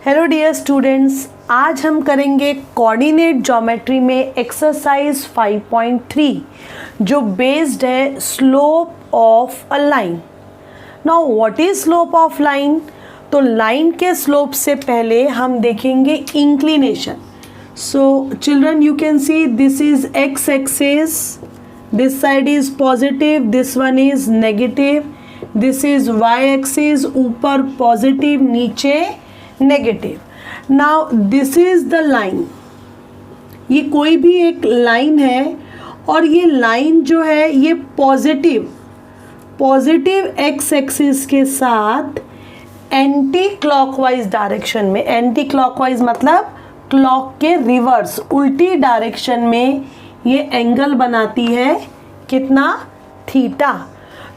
Hello dear students, आज हम करेंगे कोऑर्डिनेट ज्योमेट्री में एक्सरसाइज 5.3 जो बेस्ड है slope of a line. Now what is slope of line? तो लाइन के स्लोप से पहले हम देखेंगे inclination. So children, you can see this is X axis, this side is positive, this one is negative, this is Y axis, ऊपर positive नीचे negative. Now this is the line, ये कोई भी एक लाइन है और ये लाइन जो है ये पॉजिटिव एक्स एक्सिस के साथ एंटी क्लॉकवाइज डायरेक्शन में, एंटी क्लॉकवाइज मतलब क्लॉक के रिवर्स उल्टी डायरेक्शन में ये एंगल बनाती है कितना? थीटा।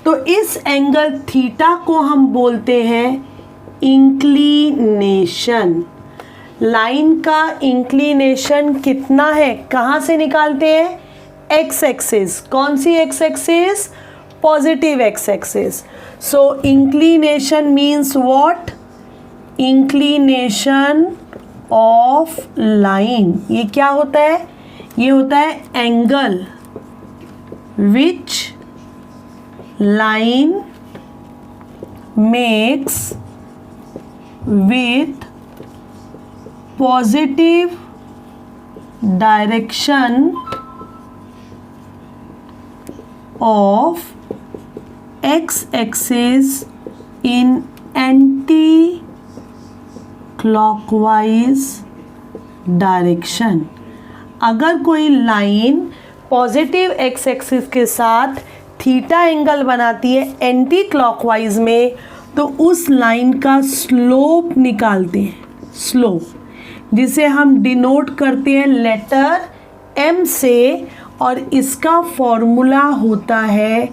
तो इस एंगल थीटा को हम बोलते हैं इंक्लिनेशन। लाइन का इंक्लिनेशन कितना है कहाँ से निकालते हैं? X axis. कौन सी x axis? Positive x axis. So inclination means what? Inclination of line. ये क्या होता है? ये होता है angle which line makes with positive direction of x-axis in anti-clockwise direction। अगर कोई लाइन पॉजिटिव एक्स एक्सिस के साथ थीटा एंगल बनाती है एंटी क्लॉकवाइज में, तो उस लाइन का स्लोप निकालते हैं, स्लोप, जिसे हम डिनोट करते हैं लेटर m से, और इसका फॉर्मूला होता है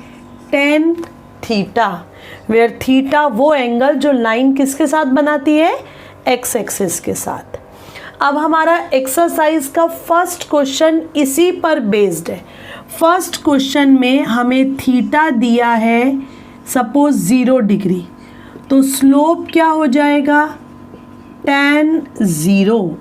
tan थीटा, वेयर थीटा वो एंगल जो लाइन किसके साथ बनाती है? x एक्सिस के साथ। अब हमारा एक्सरसाइज का फर्स्ट क्वेश्चन इसी पर बेस्ड है। फर्स्ट क्वेश्चन में हमें थीटा दिया है सपोज 0 डिग्री, तो स्लोप क्या हो जाएगा? tan 0।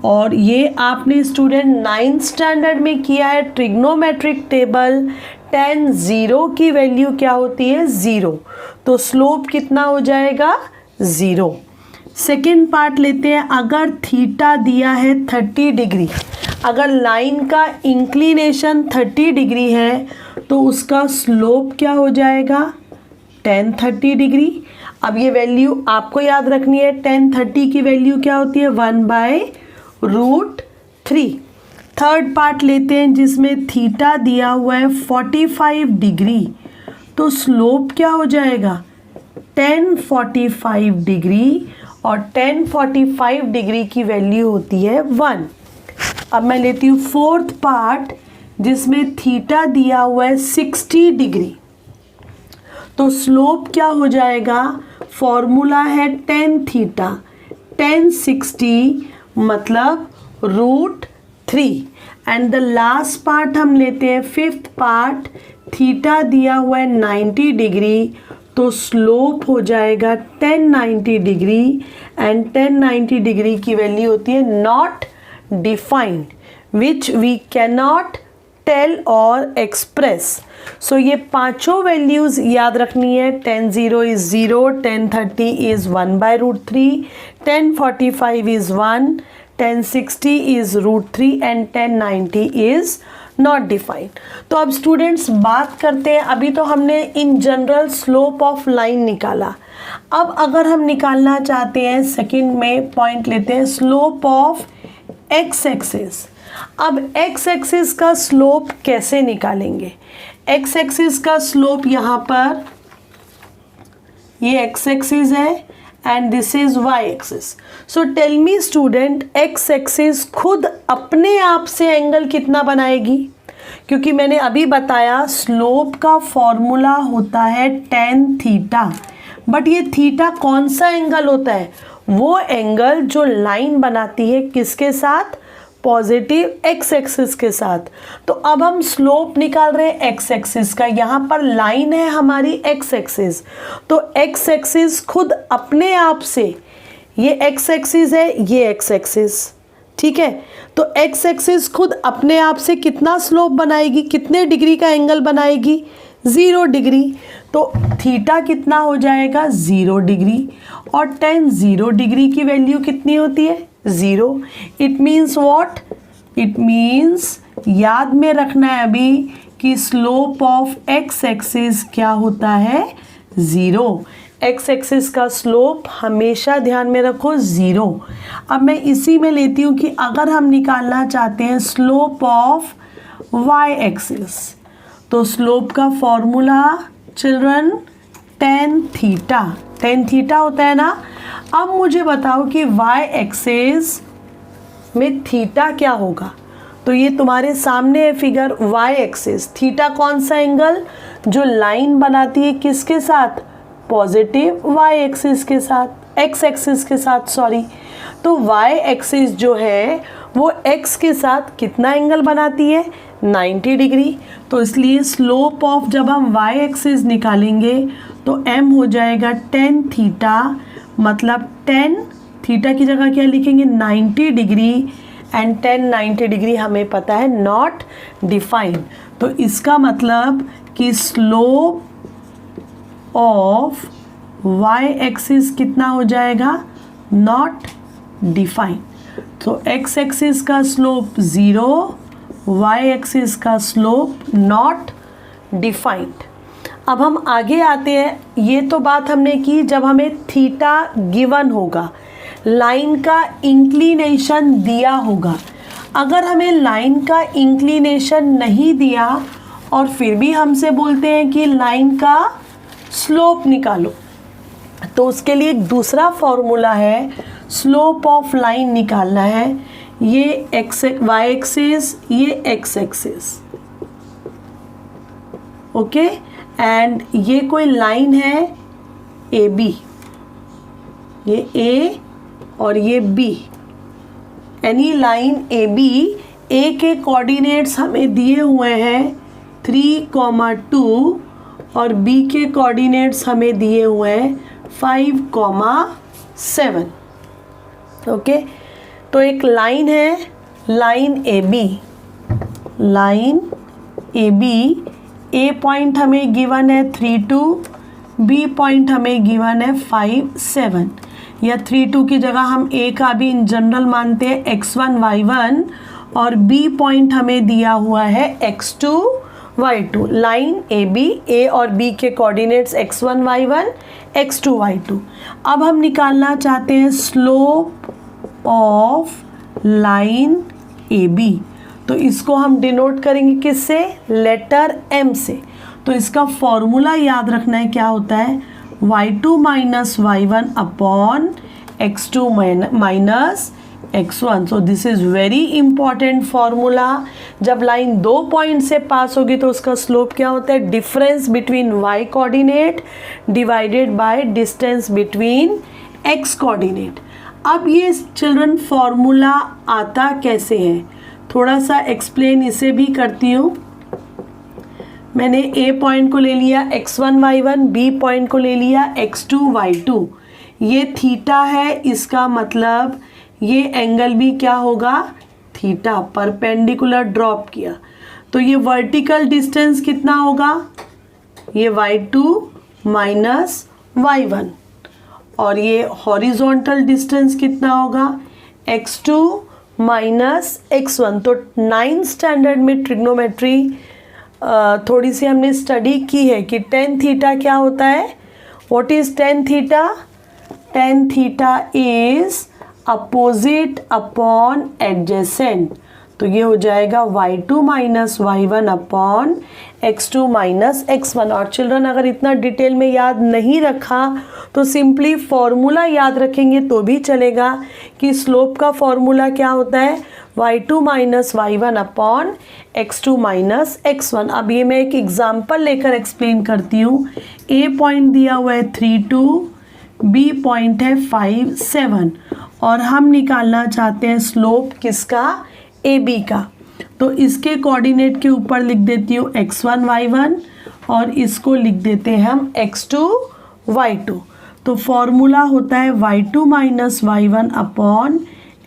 और ये आपने स्टूडेंट 9th स्टैंडर्ड में किया है ट्रिग्नोमेट्रिक टेबल। tan 0 की वैल्यू क्या होती है? 0। तो स्लोप कितना हो जाएगा? 0। सेकेंड पार्ट लेते हैं। अगर थीटा दिया है 30 डिग्री, अगर लाइन का इंक्लिनेशन 30 डिग्री है तो उसका स्लोप क्या हो जाएगा? tan 30 degree. अब ये वैल्यू आपको याद रखनी है। tan 30 की वैल्यू क्या होती है? 1/√3। थर्ड पार्ट लेते हैं जिसमें थीटा दिया हुआ है 45 डिग्री, तो स्लोप क्या हो जाएगा? tan 45 डिग्री, और tan 45 डिग्री की वैल्यू होती है 1। अब मैं लेती हूँ फोर्थ पार्ट जिसमें थीटा दिया हुआ है 60 डिग्री, तो स्लोप क्या हो जाएगा? फॉर्मूला है tan थीटा, tan 60 मतलब √3। एंड द लास्ट पार्ट हम लेते हैं फिफ्थ पार्ट, थीटा दिया हुआ है 90 डिग्री, तो स्लोप हो जाएगा tan 90 degree, and tan 90 degree की वैल्यू होती है not defined, which we cannot tell और एक्सप्रेस। सो ये पांचों वैल्यूज़ याद रखनी है। tan 0 is 0, tan 30 is 1/√3, tan 45 is 1, tan 60 is √3 and tan 90 is not defined. तो अब स्टूडेंट्स बात करते हैं, अभी तो हमने in general slope of line निकाला। अब अगर हम निकालना चाहते हैं, सेकंड में पॉइंट लेते हैं स्लोप ऑफ एक्स एक्सिस। अब एक्स एक्सिस का स्लोप कैसे निकालेंगे? एक्स एक्सिस का स्लोप यहाँ पर, ये एक्स एक्सिस है and this is Y axis. So tell me student, X axis खुद अपने आप से एंगल कितना बनाएगी? क्योंकि मैंने अभी बताया स्लोप का फॉर्मूला होता है tan थीटा, बट ये थीटा कौन सा एंगल होता है? वो एंगल जो लाइन बनाती है किसके साथ? पॉजिटिव एक्स एक्सिस के साथ। तो अब हम स्लोप निकाल रहे हैं एक्स एक्सिस का। यहाँ पर लाइन है हमारी एक्स एक्सिस, तो एक्स एक्सिस खुद अपने आप से ये एक्स एक्सिस है, ये एक्स एक्सिस, ठीक है। तो एक्स एक्सिस खुद अपने आप से कितना स्लोप बनाएगी, कितने डिग्री का एंगल बनाएगी, 0 डिग्री। तो थीटा कितना हो जाएगा, 0 डिग्री। और tan 0 डिग्री की वैल्यू कितनी होती है, 0। It means what, it means याद में रखना है अभी कि स्लोप ऑफ एक्स एक्सिस क्या होता है, 0। एक्स एक्सिस का स्लोप हमेशा ध्यान में रखो 0। अब मैं इसी में लेती हूँ कि अगर हम निकालना चाहते हैं स्लोप ऑफ वाई एक्सिस, तो स्लोप का formula children tan theta, tan theta होता है ना। अब मुझे बताओ कि वाई एक्सिस में थीटा क्या होगा। तो ये तुम्हारे सामने है फिगर, वाई एक्सिस, थीटा कौन सा एंगल, जो लाइन बनाती है किसके साथ, पॉजिटिव वाई एक्सिस के साथ, एक्स एक्सिस के साथ सॉरी। तो वाई एक्सिस जो है वो एक्स के साथ कितना एंगल बनाती है, 90 डिग्री। तो इसलिए स्लोप ऑफ जब हम वाई एक्सिस निकालेंगे तो m हो जाएगा tan थीटा, मतलब tan थीटा की जगह क्या लिखेंगे, 90 डिग्री। एंड tan 90 डिग्री हमें पता है नॉट डिफाइंड। तो इसका मतलब कि स्लोप ऑफ y एक्सिस कितना हो जाएगा, नॉट डिफाइंड। तो x एक्सिस का स्लोप 0, y एक्सिस का स्लोप नॉट डिफाइंड। अब हम आगे आते हैं। ये तो बात हमने की जब हमें थीटा गिवन होगा, लाइन का इंक्लिनेशन दिया होगा। अगर हमें लाइन का इंक्लिनेशन नहीं दिया और फिर भी हमसे बोलते हैं कि लाइन का स्लोप निकालो, तो उसके लिए एक दूसरा फॉर्मूला है, स्लोप ऑफ लाइन निकालना है। ये एक्स वाई एक्सिस, ये एक्स एक्सिस, ओके। एंड ये कोई लाइन है ए बी, ये ए और ये B, any line A B. A के कोऑर्डिनेट्स हमें दिए हुए हैं 3,2 और बी के कोऑर्डिनेट्स हमें दिए हुए हैं 5,7, ओके। तो एक लाइन है, line A B, line A B, A point हमें गिवन है 3,2, बी पॉइंट हमें गिवन है 5,7। या 3,2 की जगह हम ए का भी इन जनरल मानते हैं x1 y1, और बी पॉइंट हमें दिया हुआ है x2 y2। Line A B, ए और बी के coordinates x1 y1, x2 y2। अब हम निकालना चाहते हैं slope of line A B. तो इसको हम डिनोट करेंगे किससे, लेटर m से। तो इसका फॉर्मूला याद रखना है, क्या होता है, y2 minus y1 upon x2 minus x1। So this is very important formula. जब लाइन 2 पॉइंट से पास होगी तो उसका स्लोप क्या होता है, difference between y coordinate divided by distance between x coordinate. अब ये चिल्ड्रन फॉर्मूला आता कैसे है, थोड़ा सा एक्सप्लेन इसे भी करती हूँ। मैंने ए पॉइंट को ले लिया x1 y1, बी पॉइंट को ले लिया x2 y2। ये थीटा है, इसका मतलब ये एंगल भी क्या होगा, थीटा, परपेंडिकुलर ड्रॉप किया। तो ये वर्टिकल डिस्टेंस कितना होगा, ये y2 माइनस y1, और ये हॉरिजॉन्टल डिस्टेंस कितना होगा, x2 माइनस x1। तो 9th स्टैंडर्ड में ट्रिग्नोमेट्री थोड़ी सी हमने स्टडी की है कि tan थीटा क्या होता है। What is tan theta, tan theta is opposite upon adjacent. तो ये हो जाएगा y2 minus y1 upon x2 minus x1। और चिल्ड्रन अगर इतना डिटेल में याद नहीं रखा तो सिंपली फॉर्मूला याद रखेंगे तो भी चलेगा कि स्लोप का फॉर्मूला क्या होता है, y2 minus y1 upon x2 minus x1। अब ये मैं एक एग्जाम्पल लेकर एक्सप्लेन करती हूँ। ए पॉइंट दिया हुआ है 3,2, बी पॉइंट है 5,7, और हम निकालना चाहते हैं स्लोप किसका, ए बी का। तो इसके कोऑर्डिनेट के ऊपर लिख देती हूँ x1 y1 और इसको लिख देते हैं हम x2 y2। तो तो फॉर्मूला होता है y2 minus y1 upon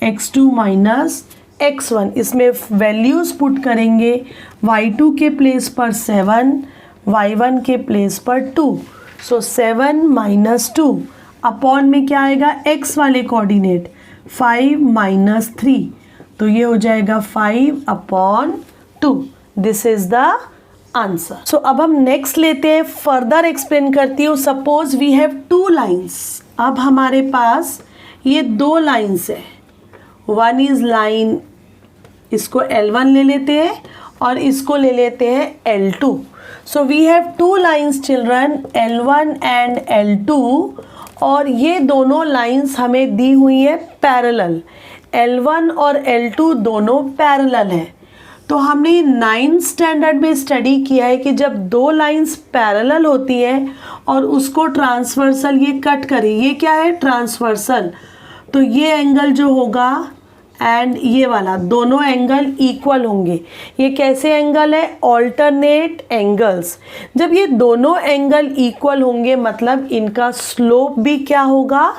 x2 minus x1। इसमें वैल्यूज़ पुट करेंगे, y2 के प्लेस पर 7, y1 के प्लेस पर 2, सो 7 माइनस 2 अपॉन में क्या आएगा x वाले कोऑर्डिनेट 5 माइनस 3, तो ये हो जाएगा 5 upon 2। This is the answer. So अब हम नेक्स्ट लेते हैं, फर्दर एक्सप्लेन करती हूँ। Suppose we have 2 lines. अब हमारे पास ये 2 लाइन्स है, वन इज लाइन, इसको L1 ले लेते हैं और इसको ले लेते हैं L2। So we have 2 lines children, L1 and L2, और ये दोनों लाइन्स हमें दी हुई है पैरेलल। L1 और L2 दोनों पैरेलल हैं। तो हमने 9th स्टैंडर्ड में स्टडी किया है कि जब 2 लाइन्स पैरेलल होती हैं और उसको ट्रांसवर्सल ये कट करे, ये क्या है ट्रांसवर्सल, तो ये एंगल जो होगा एंड ये वाला दोनों एंगल इक्वल होंगे। ये कैसे एंगल है, ऑल्टरनेट एंगल्स। जब ये दोनों एंगल इक्वल होंगे मतलब इनका स्लोप भी क्या होगा,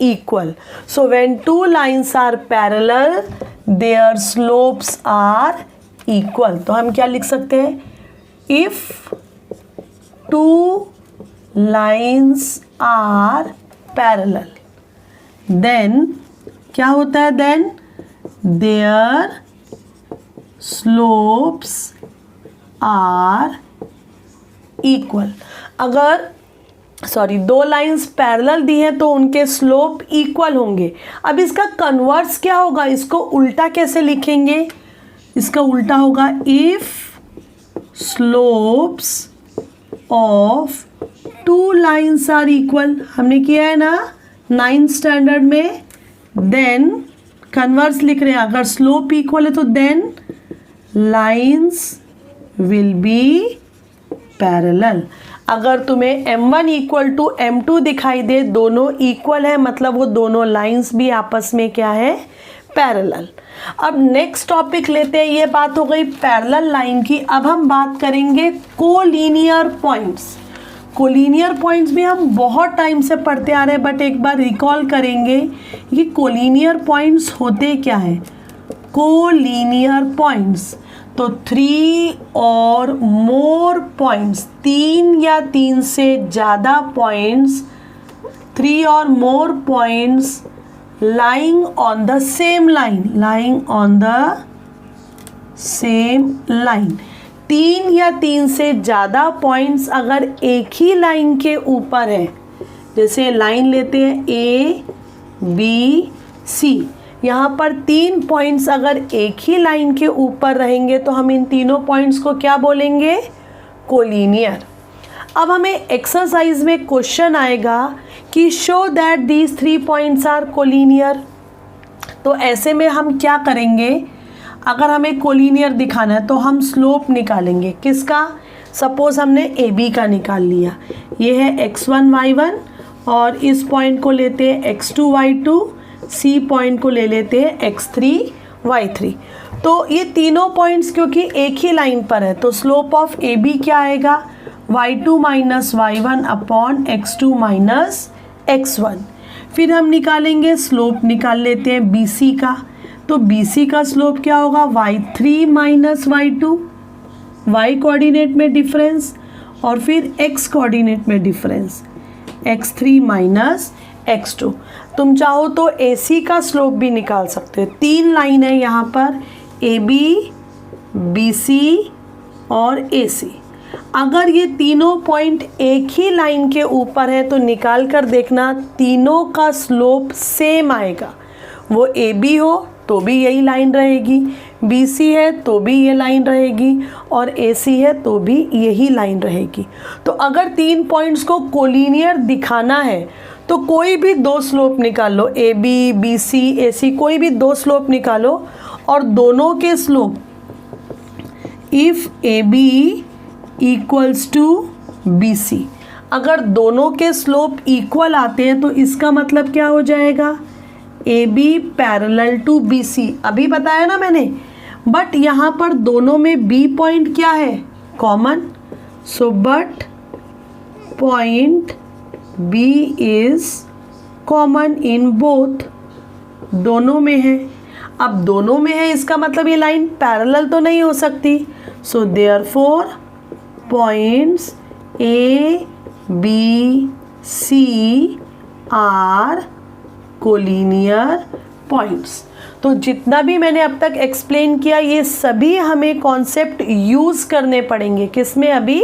equal. So when 2 lines are parallel their slopes are equal. तो हम क्या लिख सकते हैं, if 2 lines are parallel then क्या होता है, then their slopes are equal. अगर 2 लाइन्स पैरेलल दी हैं तो उनके स्लोप इक्वल होंगे। अब इसका कन्वर्स क्या होगा, इसको उल्टा कैसे लिखेंगे, इसका उल्टा होगा if slopes of 2 lines are equal. हमने किया है ना 9th स्टैंडर्ड में। देन कन्वर्स लिख रहे हैं, अगर स्लोप इक्वल है तो then lines will be parallel. अगर तुम्हें M1 इक्वल टू M2 दिखाई दे, दोनों इक्वल है मतलब वो दोनों लाइन्स भी आपस में क्या है, पैरेलल। अब नेक्स्ट टॉपिक लेते हैं, ये बात हो गई पैरेलल लाइन की। अब हम बात करेंगे कोलिनियर पॉइंट्स। कोलिनियर पॉइंट्स भी हम बहुत टाइम से पढ़ते आ रहे हैं, बट एक बार रिकॉल करेंगे ये कोलिनियर पॉइंट्स होते क्या है। कोलिनियर पॉइंट्स तो 3 और मोर पॉइंट्स, 3 या 3 से ज़्यादा पॉइंट्स, 3 और more points lying on the same line, lying on the same line। 3 या 3 से ज़्यादा पॉइंट्स अगर एक ही लाइन के ऊपर है, जैसे लाइन लेते हैं ABC, यहाँ पर 3 पॉइंट्स अगर एक ही लाइन के ऊपर रहेंगे तो हम इन तीनों पॉइंट्स को क्या बोलेंगे, कोलिनियर। अब हमें एक्सरसाइज में क्वेश्चन आएगा कि show that these 3 points are collinear. तो ऐसे में हम क्या करेंगे, अगर हमें कोलिनियर दिखाना है तो हम स्लोप निकालेंगे। किसका, सपोज हमने AB का निकाल लिया, ये है x1 y1 और इस पॉइंट को लेते हैं x2 y2, C पॉइंट को ले लेते हैं x3 y3। तो ये तीनों पॉइंट्स क्योंकि एक ही लाइन पर है तो स्लोप ऑफ AB क्या आएगा, y2 minus y1 upon x2 minus x1। फिर हम निकालेंगे स्लोप, निकाल लेते हैं BC का। तो BC का स्लोप क्या होगा, y3 minus y2, y coordinate में डिफरेंस और फिर x कोऑर्डिनेट में डिफरेंस, x3 माइनस x2। तुम चाहो तो AC का स्लोप भी निकाल सकते हो। 3 लाइन है यहाँ पर, AB, BC और AC। अगर ये तीनों पॉइंट एक ही लाइन के ऊपर है तो निकाल कर देखना, तीनों का स्लोप सेम आएगा। वो AB हो तो भी यही लाइन रहेगी, BC है तो भी ये लाइन रहेगी और AC है तो भी यही लाइन रहेगी। तो अगर 3 पॉइंट्स को कोलिनियर दिखाना है तो कोई भी 2 स्लोप निकाल लो, AB, BC, AC, कोई भी 2 स्लोप निकालो और दोनों के slope if AB equals to BC, अगर दोनों के स्लोप इक्वल आते हैं तो इसका मतलब क्या हो जाएगा, AB पैरेलल टू BC। अभी बताया ना मैंने, बट यहाँ पर दोनों में B पॉइंट क्या है, common. So but point B is common in both, दोनों में है। अब दोनों में है इसका मतलब ये लाइन पैरेलल तो नहीं हो सकती, so therefore points A, B, C are collinear points. तो जितना भी मैंने अब तक एक्सप्लेन किया ये सभी हमें कॉन्सेप्ट यूज़ करने पड़ेंगे, किसमें? अभी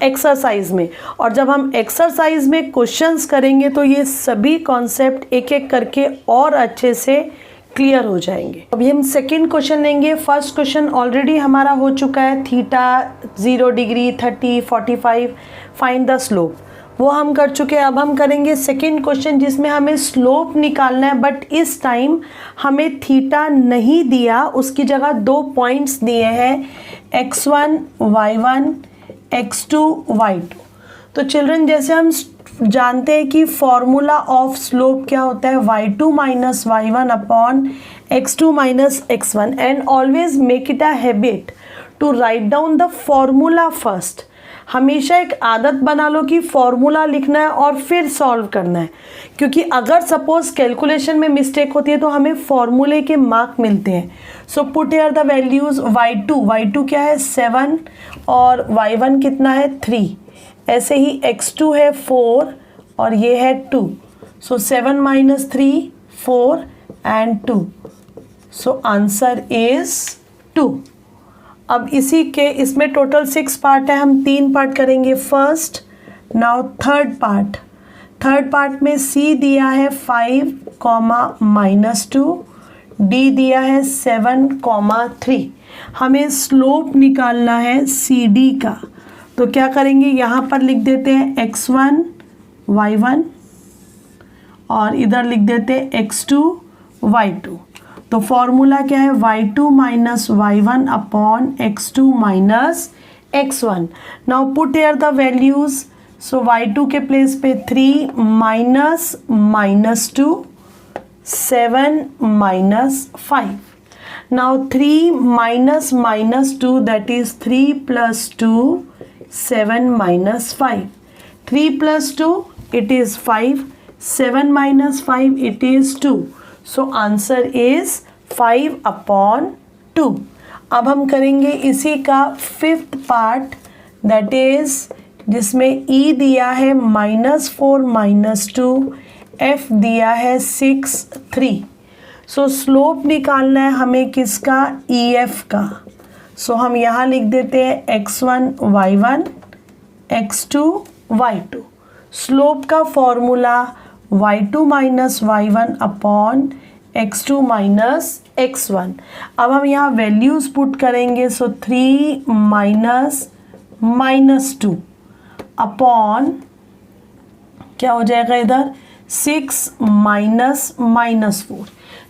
एक्सरसाइज में। और जब हम एक्सरसाइज में क्वेश्चंस करेंगे तो ये सभी कॉन्सेप्ट एक एक करके और अच्छे से क्लियर हो जाएंगे। अभी हम सेकंड क्वेश्चन लेंगे। फर्स्ट क्वेश्चन ऑलरेडी हमारा हो चुका है, theta 0 degree 30 45 find the slope, वो हम कर चुके हैं। अब हम करेंगे सेकंड क्वेश्चन जिसमें हमें स्लोप निकालना है, बट इस टाइम हमें थीटा नहीं दिया, उसकी जगह 2 पॉइंट्स दिए हैं x1 y1 x2 y2। तो चिल्ड्रन जैसे हम जानते हैं कि फॉर्मूला ऑफ स्लोप क्या होता है, y2 minus y1 upon x2 minus x1, and always make it a habit to write down the formula first. हमेशा एक आदत बना लो कि फॉर्मूला लिखना है और फिर सॉल्व करना है, क्योंकि अगर सपोज कैलकुलेशन में मिस्टेक होती है तो हमें फॉर्मूले के मार्क मिलते हैं। So put here the values, y2 क्या है 7 और y1 कितना है 3, ऐसे ही x2 है 4 और ये है 2, सो 7 minus 3 4 and 2, so answer is 2। अब इसी के इसमें टोटल 6 पार्ट है, हम 3 पार्ट करेंगे फर्स्ट। नाउ थर्ड पार्ट में C दिया है 5 -2, D दिया है 7 3। हमें स्लोप निकालना है CD का, तो क्या करेंगे, यहाँ पर लिख देते हैं x1 y1 और इधर लिख देते हैं x2 y2। तो फॉर्मूला क्या है, y2 minus y1 upon x2 minus x1। Now put here the values, so y2 के प्लेस पे 3 -2 7 -5। Now 3 -2 that is 3 + 2 7 -5, 3 + 2 it is 5, 7 - 5 it is 2, so answer is 5/2। अब हम करेंगे इसी का 5th पार्ट, दैट इज जिसमें E दिया है -4 -2, F दिया है 6 3। सो स्लोप निकालना है हमें किसका, EF का। सो हम यहाँ लिख देते हैं x1 y1 x2 y2। Slope का formula y2 minus y1 upon x2 minus x1। अब हम यहाँ वैल्यूज पुट करेंगे, सो 3 -2 अपॉन क्या हो जाएगा इधर 6 -4।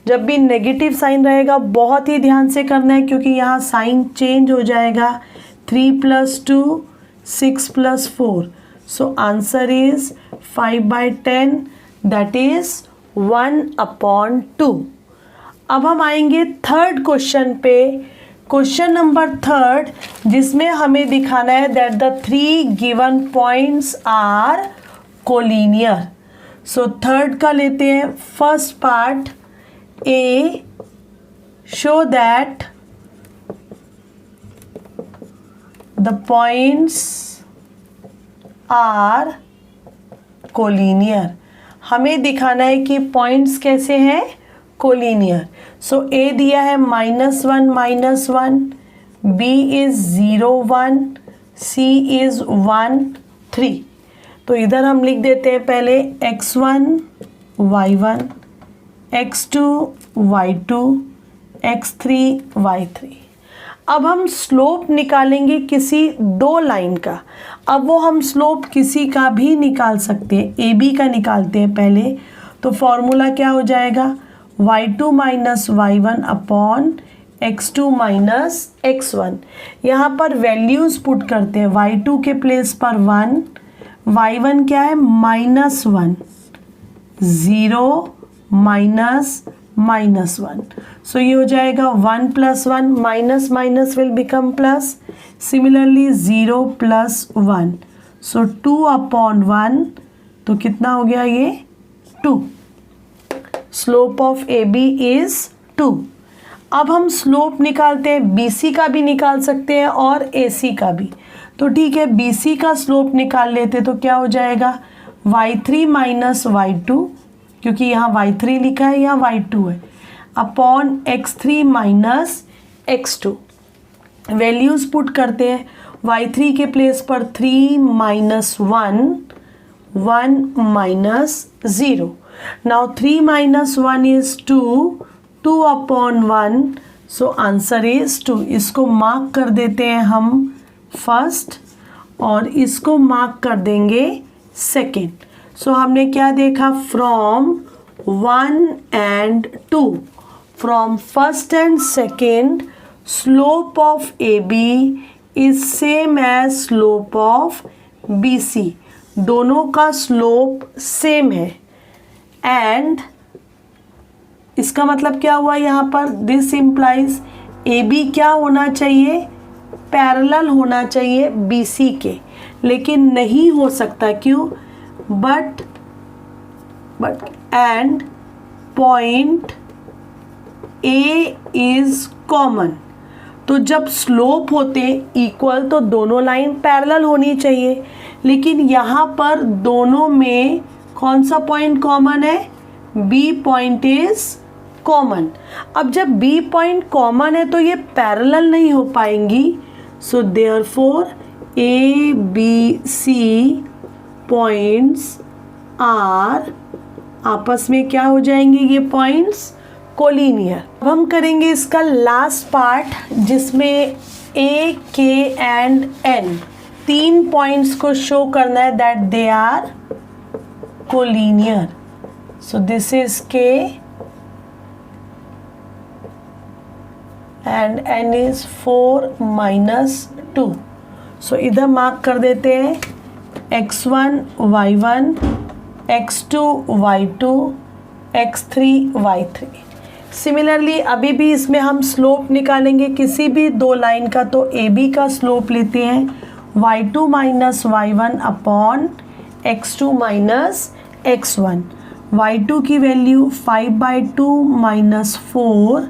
जब भी नेगेटिव साइन रहेगा बहुत ही ध्यान से करना है, क्योंकि यहाँ साइन चेंज हो जाएगा। 3 + 2 6 + 4, so answer is 5/10, that is 1/2। अब हम आएंगे थर्ड क्वेश्चन पे, क्वेश्चन नंबर 3, जिसमें हमें दिखाना है that the 3 given points are collinear. So third का लेते हैं first part, A show that the points are collinear। हमें दिखाना है कि पॉइंट्स कैसे हैं, कोलिनियर। सो A दिया है -1 -1, B इज 0 1, C इज 1 3। तो इधर हम लिख देते हैं पहले x1 y1 x2 y2 x3 y3। अब हम स्लोप निकालेंगे किसी 2 लाइन का। अब वो हम स्लोप किसी का भी निकाल सकते हैं, AB का निकालते हैं पहले। तो फॉर्मूला क्या हो जाएगा, y2 minus y1 upon x2 minus x1। यहाँ पर वैल्यूज़ पुट करते हैं, y2 के प्लेस पर 1, y1 क्या है -1, 0 -1। सो ये हो जाएगा 1 + 1, minus will become plus. Similarly 0 + 1, so 2/1, तो कितना हो गया ये 2। Slope of A B is 2। अब हम स्लोप निकालते हैं, बी सी का भी निकाल सकते हैं और ए सी का भी। तो ठीक है, बी सी का स्लोप निकाल लेते तो क्या हो जाएगा y3 माइनस y2, क्योंकि यहाँ y3 लिखा है, यहाँ y2 है, upon x3 minus x2। Values put करते हैं, y3 के प्लेस पर 3 minus 1, 1 minus 0। Now 3 minus 1 is 2, 2 upon 1, so answer is 2। इसको मार्क कर देते हैं हम फर्स्ट और इसको मार्क कर देंगे सेकेंड। सो हमने क्या देखा, from 1 and 2, from first and second slope of A B is same as slope of B C. दोनों का स्लोप सेम है। एंड इसका मतलब क्या हुआ यहाँ पर, दिस इम्प्लाइज ए बी क्या होना चाहिए, पैरेलल होना चाहिए बी सी के, लेकिन नहीं हो सकता, क्यों, but and point A is common. तो जब स्लोप होते इक्वल तो दोनों लाइन पैरेलल होनी चाहिए, लेकिन यहाँ पर दोनों में कौन सा पॉइंट कॉमन है, बी पॉइंट इज कॉमन। अब जब बी पॉइंट कॉमन है तो ये पैरेलल नहीं हो पाएंगी। So therefore A B C points are आपस में क्या हो जाएंगे, ये पॉइंट्स कोलिनियर। अब हम करेंगे इसका लास्ट पार्ट, जिसमें A K and N 3 points को शो करना है that they are collinear. So this is K and N is 4 minus 2। सो इधर मार्क कर देते हैं x1 y1, x2 y2, x3 y3। Similarly अभी भी इसमें हम स्लोप निकालेंगे किसी भी दो लाइन का, तो ए बी का स्लोप लेते हैं y2 minus y1 upon x2 minus x1। y2 की वैल्यू 5/2 माइनस 4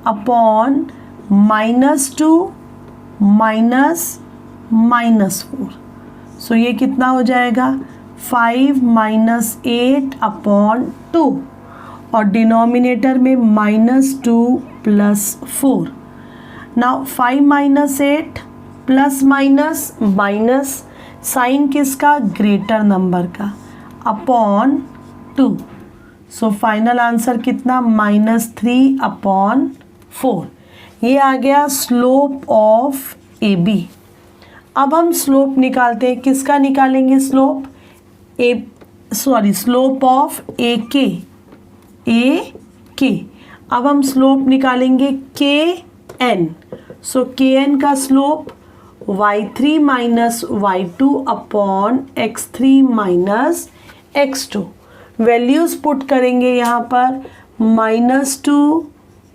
अपॉन -2 माइनस -4। सो ये कितना हो जाएगा 5 माइनस 8 अपॉन 2, और डिनोमिनेटर में -2 plus 4। Now 5 minus 8 plus minus minus, sign किसका, ग्रेटर नंबर का, अपॉन 2। सो फाइनल आंसर कितना, -3 अपॉन 4। ये आ गया स्लोप ऑफ ए बी। अब हम स्लोप निकालते हैं, किसका निकालेंगे स्लोप, स्लोप ऑफ ए के। अब हम स्लोप निकालेंगे के एन। सो के एन का slope y3 minus y2 upon x3 minus x2। Values put करेंगे यहाँ पर -2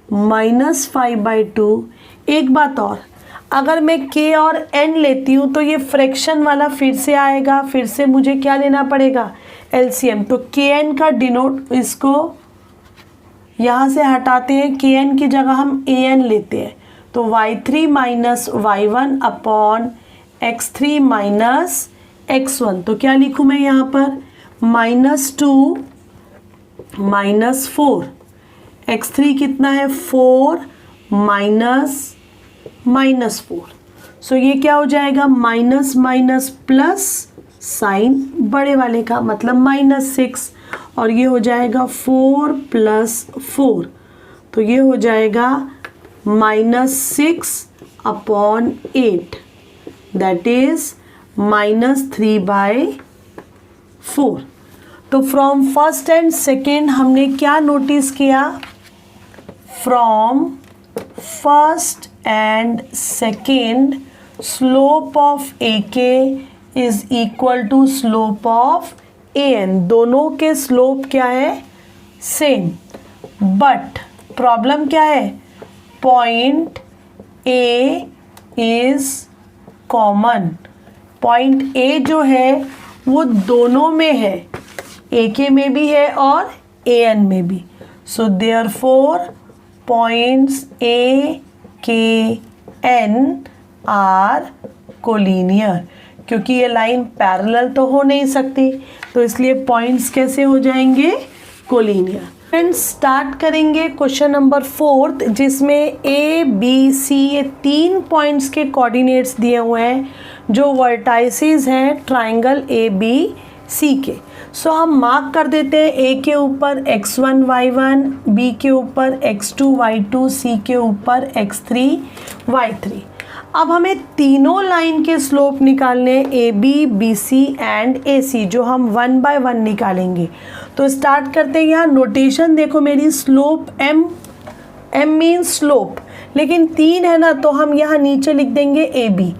माइनस 5/2। एक बात और, अगर मैं k और n लेती हूँ तो ये फ्रैक्शन वाला फिर से आएगा, फिर से मुझे क्या लेना पड़ेगा, एलसीएम। तो के एन का डिनोट, इसको यहाँ से हटाते हैं, के एन की जगह हम ए एन लेते हैं, तो y3 minus y1 upon x3 minus x1। तो क्या लिखूँ मैं यहाँ पर, -2 माइनस 4, x3 कितना है 4 माइनस -4। सो ये क्या हो जाएगा, माइनस माइनस प्लस, साइन बड़े वाले का मतलब -6, और ये हो जाएगा 4 प्लस 4। तो ये हो जाएगा -6 अपॉन 8, दैट इज -3/4। तो फ्रॉम फर्स्ट एंड सेकेंड हमने क्या नोटिस किया, from first and second slope of A K is equal to slope of A N. दोनों के स्लोप क्या है, सेम, बट प्रॉब्लम क्या है, point A is common. Point A जो है वो दोनों में है, ए के में भी है और ए एन में भी। सो देयरफॉर पॉइंट्स ए के एन आर कोलिनियर, क्योंकि ये लाइन पैरेलल तो हो नहीं सकती, तो इसलिए पॉइंट्स कैसे हो जाएंगे, कोलिनियर। फ्रेंड्स स्टार्ट करेंगे क्वेश्चन नंबर 4, जिसमें ए बी सी ये 3 पॉइंट्स के कोऑर्डिनेट्स दिए हुए हैं जो वर्टाइसेस हैं ट्राइंगल ए बी सी के। सो हम मार्क कर देते हैं ए के ऊपर x1 y1, बी के ऊपर x2 y2, सी के ऊपर x3 y3। अब हमें तीनों लाइन के स्लोप निकालने A B B C and A C, जो हम 1 बाय 1 निकालेंगे। तो स्टार्ट करते हैं। यहाँ नोटेशन देखो मेरी, slope M, M means slope, लेकिन 3 है ना, तो हम यहाँ नीचे लिख देंगे ए बी।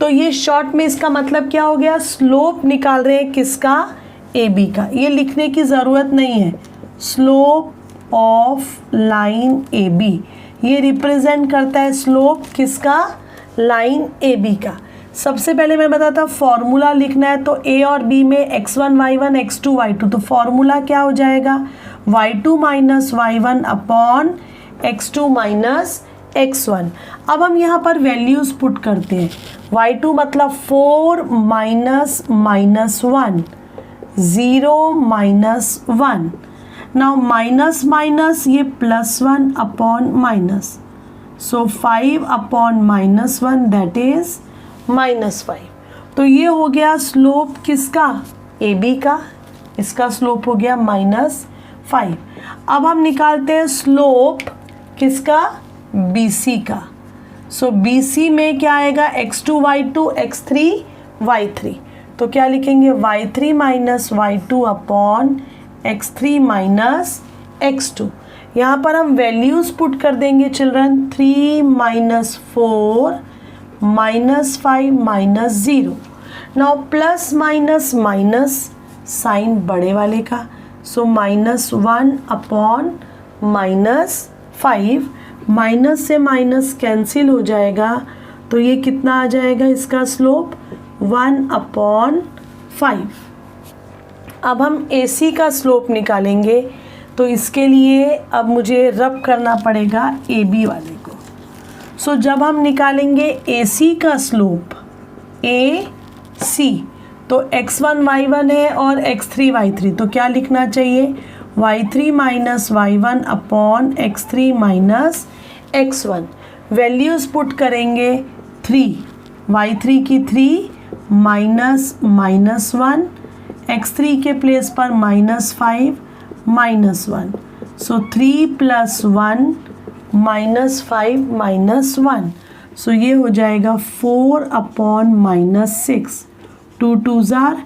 तो ये शॉर्ट में इसका मतलब क्या हो गया, स्लोप निकाल रहे हैं किसका, ए बी का। ये लिखने की ज़रूरत नहीं है। Slope of line A B, ये रिप्रेजेंट करता है स्लोप किसका, लाइन ए बी का। सबसे पहले मैं बताता फॉर्मूला लिखना है, तो ए और बी में x1 y1 x2 y2, तो फॉर्मूला क्या हो जाएगा, y2 minus y1 upon x2 minus x1। अब हम यहाँ पर वैल्यूज़ पुट करते हैं। y2 मतलब 4 minus minus 1, 0 minus 1। Now minus minus ये +1 upon minus, so 5 upon minus 1 that is -5। तो ये हो गया स्लोप किसका, ए बी का, इसका स्लोप हो गया -5। अब हम निकालते हैं स्लोप किसका, बी सी का। सो बी सी में क्या आएगा, x2 y2 x3 y3। तो क्या लिखेंगे, y3 minus y2 upon x3 minus x2। यहाँ पर हम वैल्यूज़ पुट कर देंगे children, 3 minus 4 minus 5 minus 0। Now plus minus minus sign बड़े वाले का, सो -1 अपॉन -5, माइनस से माइनस कैंसिल हो जाएगा, तो ये कितना आ जाएगा इसका स्लोप, 1 अपॉन 5। अब हम ए सी का स्लोप निकालेंगे, तो इसके लिए अब मुझे रब करना पड़ेगा ए बी वाले को। सो जब हम निकालेंगे ए सी का स्लोप, ए सी, तो x1 y1 है और x3 y3, तो क्या लिखना चाहिए, y3 minus y1 upon x3 minus x1। Values put करेंगे, 3, y3 की 3 माइनस -1, x3 के प्लेस पर -5 -1, सो 3 + 1 -5 -1, सो ये हो जाएगा 4 upon -6। 2 2s are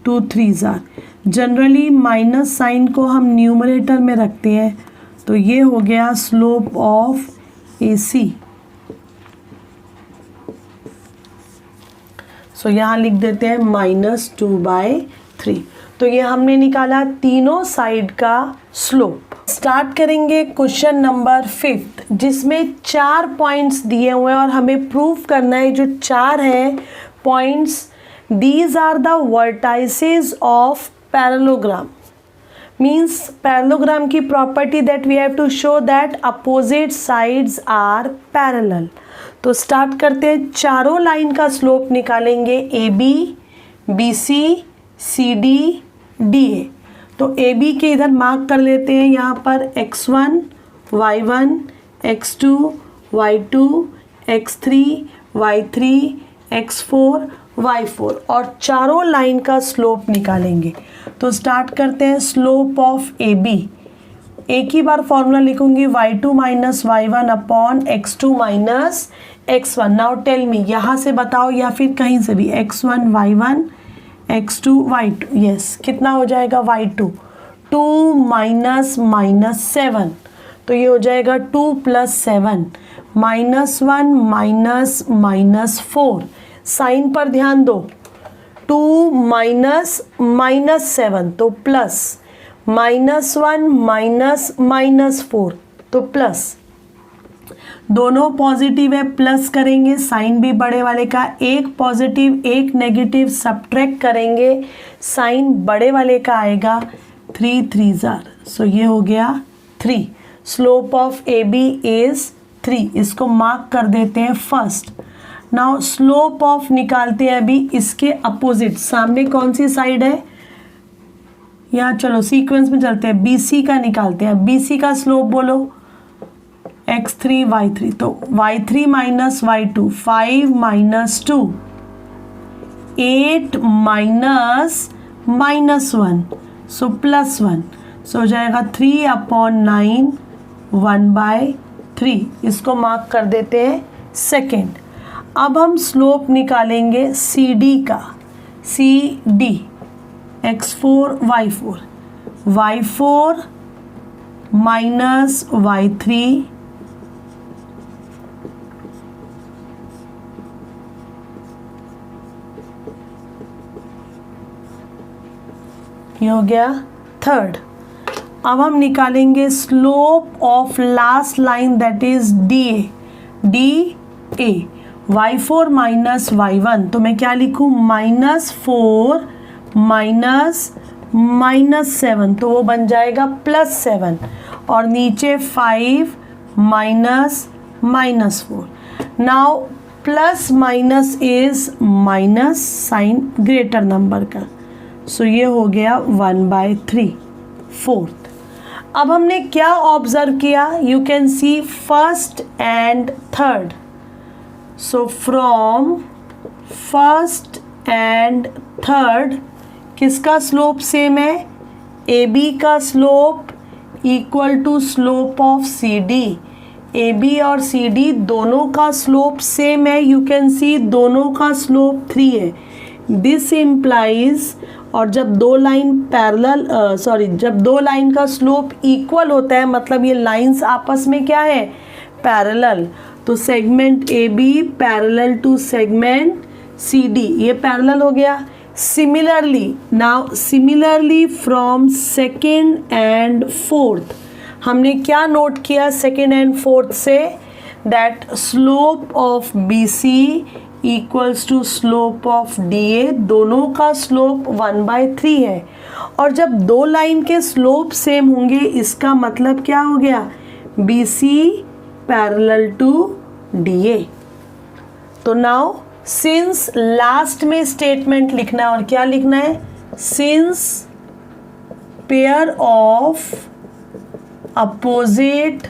2 3s are। Generally minus sign को हम न्यूमरेटर में रखते हैं, तो ये हो गया स्लोप ऑफ ए सी। सो यहाँ लिख देते हैं -2/3। तो ये हमने निकाला तीनों साइड का स्लोप। स्टार्ट करेंगे क्वेश्चन नंबर 5, जिसमें 4 पॉइंट्स दिए हुए हैं और हमें प्रूव करना है जो 4 हैं points, these are the vertices of parallelogram. Means parallelogram की property that we have to show that opposite sides are parallel. तो स्टार्ट करते हैं, चारों लाइन का स्लोप निकालेंगे, A B B C C D D A. तो A B के इधर मार्क कर लेते हैं, यहाँ पर x1 y1 x2 y2 x3 y3 x4 y4, और चारों लाइन का स्लोप निकालेंगे। तो स्टार्ट करते हैं, स्लोप ऑफ ए बी, एक ही बार फॉर्मूला लिखूंगी, y2 minus y1 upon x2 minus x1। Now tell me, यहाँ से बताओ या फिर कहीं से भी, x1 y1 x2 y2, yes, कितना हो जाएगा y2, 2 माइनस -7, तो ये हो जाएगा 2 + 7, -1 माइनस -4। साइन पर ध्यान दो, 2 माइनस -7 तो प्लस, -1 माइनस -4 तो प्लस, दोनों पॉजिटिव है, प्लस करेंगे, साइन भी बड़े वाले का, एक पॉजिटिव एक नेगेटिव सब्ट्रैक्ट करेंगे, साइन बड़े वाले का आएगा 3 3s are, सो ये हो गया 3. Slope of A B is 3. इसको मार्क कर देते हैं फर्स्ट. नाउ स्लोप ऑफ निकालते हैं अभी इसके अपोजिट. सामने कौन सी साइड है? यहाँ चलो सीक्वेंस में चलते हैं. बी सी का निकालते हैं. बी सी का स्लोप बोलो x3 y3. तो y3 minus y2 5 minus 2 8 minus -1, सो +1. सो हो जाएगा 3/9 1/3. इसको मार्क कर देते हैं सेकेंड. अब हम स्लोप निकालेंगे सी डी का. C D x4 y4 y4 minus y3 ये हो गया थर्ड. अब हम निकालेंगे slope of last line that is D A. D A y4 minus y1. तो मैं क्या लिखूं? -4 माइनस -7. तो वो बन जाएगा +7. और नीचे 5 minus -4. Now plus minus is minus, sign greater number का. सो ये हो गया 1/3 फोर्थ. अब हमने क्या ऑब्जर्व किया? You can see first and third. So from first and third किसका स्लोप सेम है? ए बी का slope equal to slope of C D. A B और सी डी दोनों का स्लोप सेम है. यू कैन सी दोनों का slope 3 है. दिस इम्प्लाइज, और जब दो लाइन पैरेलल जब दो लाइन का स्लोप इक्वल होता है मतलब ये लाइंस आपस में क्या है? पैरेलल. तो segment A B parallel to segment C D, ये पैरेलल हो गया. Similarly from second and fourth हमने क्या नोट किया सेकेंड एंड फोर्थ से? That slope of B C equals to slope of D A. दोनों का स्लोप 1/3 है. और जब दो लाइन के स्लोप सेम होंगे इसका मतलब क्या हो गया? B C parallel to D A. तो नाउ सिंस लास्ट में स्टेटमेंट लिखना है. और क्या लिखना है? Since pair of opposite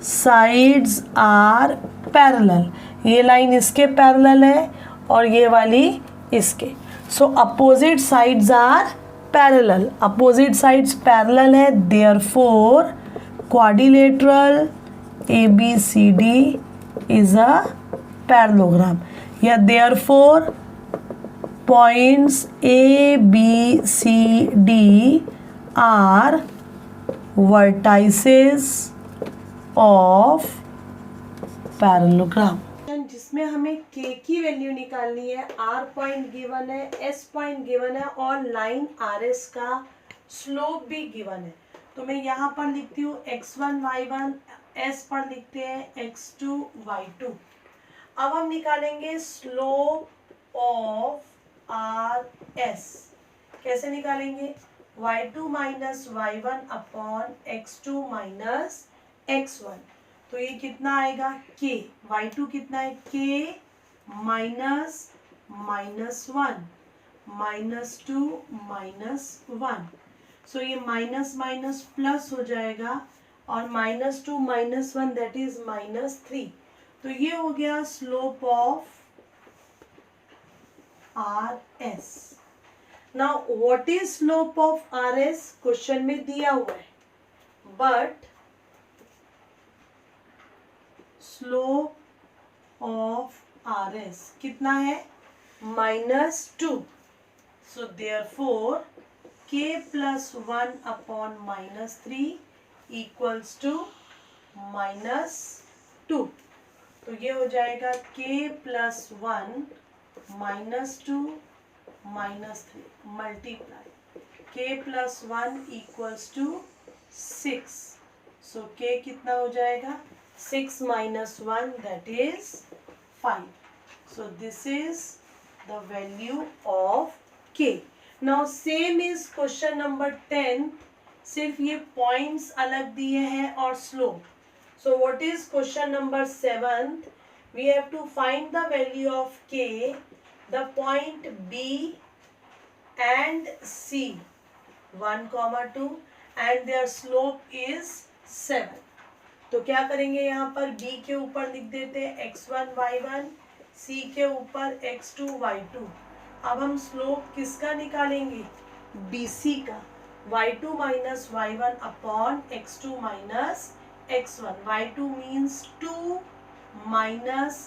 sides are parallel. ये लाइन इसके पैरेलल है और ये वाली इसके. So opposite sides are parallel. Opposite sides parallel है, therefore quadrilateral A B C D is a parallelogram. या therefore points A B C D are vertices of parallelogram. जिसमें हमें k की वैल्यू निकालनी है. r पॉइंट गिवन है, s point given है और लाइन rs का स्लोप भी गिवन है. तो मैं यहाँ पर लिखती हूँ x1 y1, s पर लिखते हैं x2 y2. अब हम निकालेंगे स्लोप ऑफ rs. कैसे निकालेंगे? y2 minus y1 upon x2 minus x1. तो ये कितना आएगा? k. y2 कितना है? k -1 -2 -1. सो ये माइनस माइनस प्लस हो जाएगा और -2 -1 दैट इज -3. तो ये हो गया slope of rs. Now what is slope of rs? Question में दिया हुआ है, बट स्लोप ऑफ rs कितना है? -2. So therefore k + 1 upon -3 equals to -2. तो ये हो जाएगा k + 1 -2 -3 multiply k + 1 equals to 6. So k कितना हो जाएगा? 6 - 1 that is 5. So this is the value of k. Now same is question number 10, सिर्फ ये पॉइंट्स अलग दिए हैं और slope. So what is question number 7? We have to find the value of k, the point B and C, 1, 2, and their slope is 7. तो क्या करेंगे, यहाँ पर B के ऊपर लिख देते हैं x1 y1, C के ऊपर x2 y2. अब हम स्लोप किसका निकालेंगे, BC का, y2 minus y1 upon x2 minus x1. y2 means 2 minus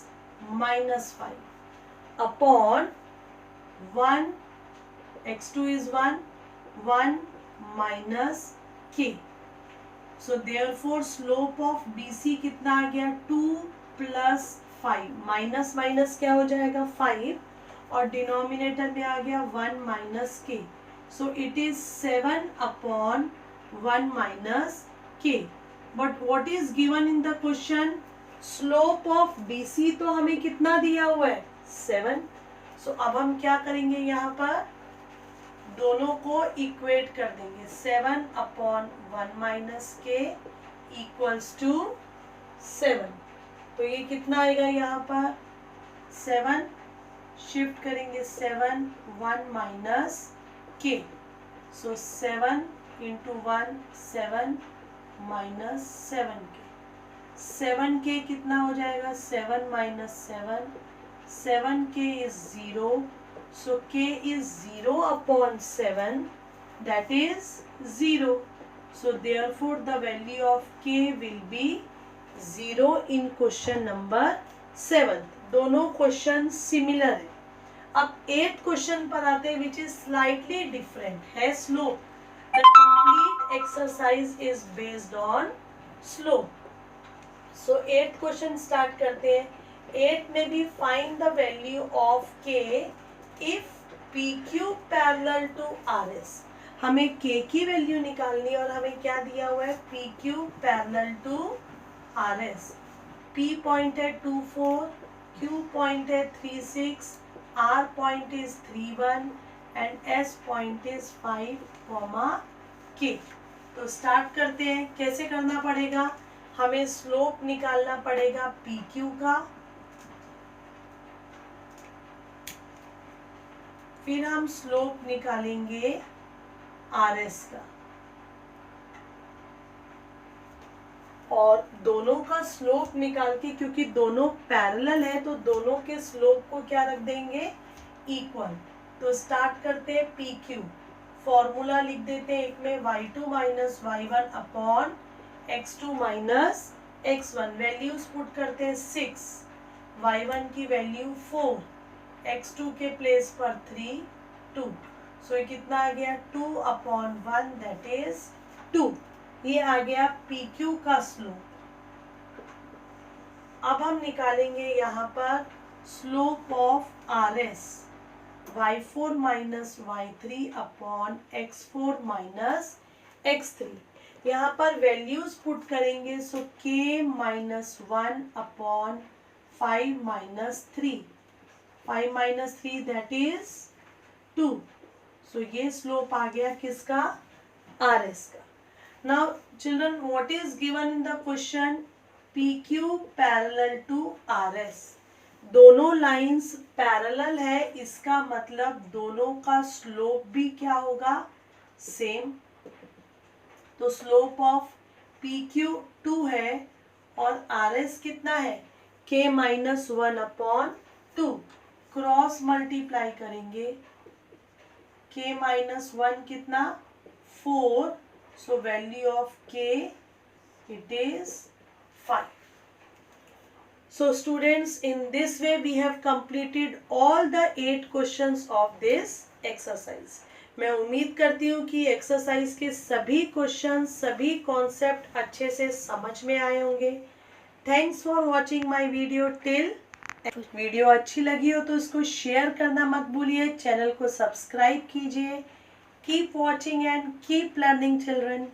-5 upon 1, x2 is 1 minus k. So therefore slope of BC कितना आ गया, 2 + 5, माइनस माइनस क्या हो जाएगा 5, और डिनोमिनेटर में आ गया 1 minus k. So it is 7 अपॉन 1 minus k. But what is given in the question, slope of BC तो हमें कितना दिया हुआ है, 7. सो अब हम क्या करेंगे, यहाँ पर दोनों को इक्वेट कर देंगे. 7 अपॉन 1 माइनस k इक्वल्स टू 7. तो ये कितना आएगा, यहाँ पर 7 शिफ्ट करेंगे, 7 1 माइनस k. सो 7 इंटू 1 7 माइनस 7k. 7k कितना हो जाएगा, 7 minus 7, 7k is 0. So k is 0 upon 7, that is 0. So therefore the value of k will be 0 in question number 7. दोनों क्वेश्चन सिमिलर है. अब 8th क्वेश्चन पर आते हैं, विच इज स्लाइटली डिफरेंट है. Slope, the complete exercise is based on slope. So 8th question start करते हैं. 8 में भी find the value of k if PQ parallel to RS. हमें K की वैल्यू निकालनी और हमें क्या दिया हुआ है, PQ parallel to RS. P point है 24, Q पॉइंट है 36, R point is 31 and S point is 5, K. तो स्टार्ट करते हैं. कैसे करना पड़ेगा, हमें स्लोप निकालना पड़ेगा PQ का, फिर हम स्लोप निकालेंगे RS का, और दोनों का स्लोप निकाल के, क्योंकि दोनों पैरेलल है तो दोनों के स्लोप को क्या रख देंगे, इक्वल. तो स्टार्ट करते हैं PQ. फॉर्मूला लिख देते हैं, एक में y2 minus y1 upon x2 minus x1. Values put करते हैं 6, y1 की वैल्यू 4, x2 के प्लेस पर 3, 2. सो ये कितना आ गया, 2 अपॉन 1, दैट इज 2. ये आ गया PQ का स्लोप. अब हम निकालेंगे यहाँ पर slope of RS, y4 minus y3 upon x4 minus x3. यहाँ पर वैल्यूज पुट करेंगे. So k minus 1 upon 5 minus 3, 5 minus 3 that is 2. So ये स्लोप आ गया किसका, RS का. Now children, what is given in the question, PQ parallel to RS. दोनों lines parallel है, इसका मतलब दोनों का स्लोप भी क्या होगा, सेम. तो स्लोप ऑफ PQ 2 है और RS कितना है, k minus 1 upon 2. Cross multiply करेंगे, k माइनस 1 कितना, 4. So value of k it is 5. So students, in this way we have completed all the 8 questions of this exercise. मैं उम्मीद करती हूँ कि एक्सरसाइज के सभी क्वेश्चन, सभी कॉन्सेप्ट अच्छे से समझ में आए होंगे. Thanks for watching my video till. Video अच्छी लगी हो तो इसको शेयर करना मत भूलिए. चैनल को सब्सक्राइब कीजिए. Keep watching and keep learning children.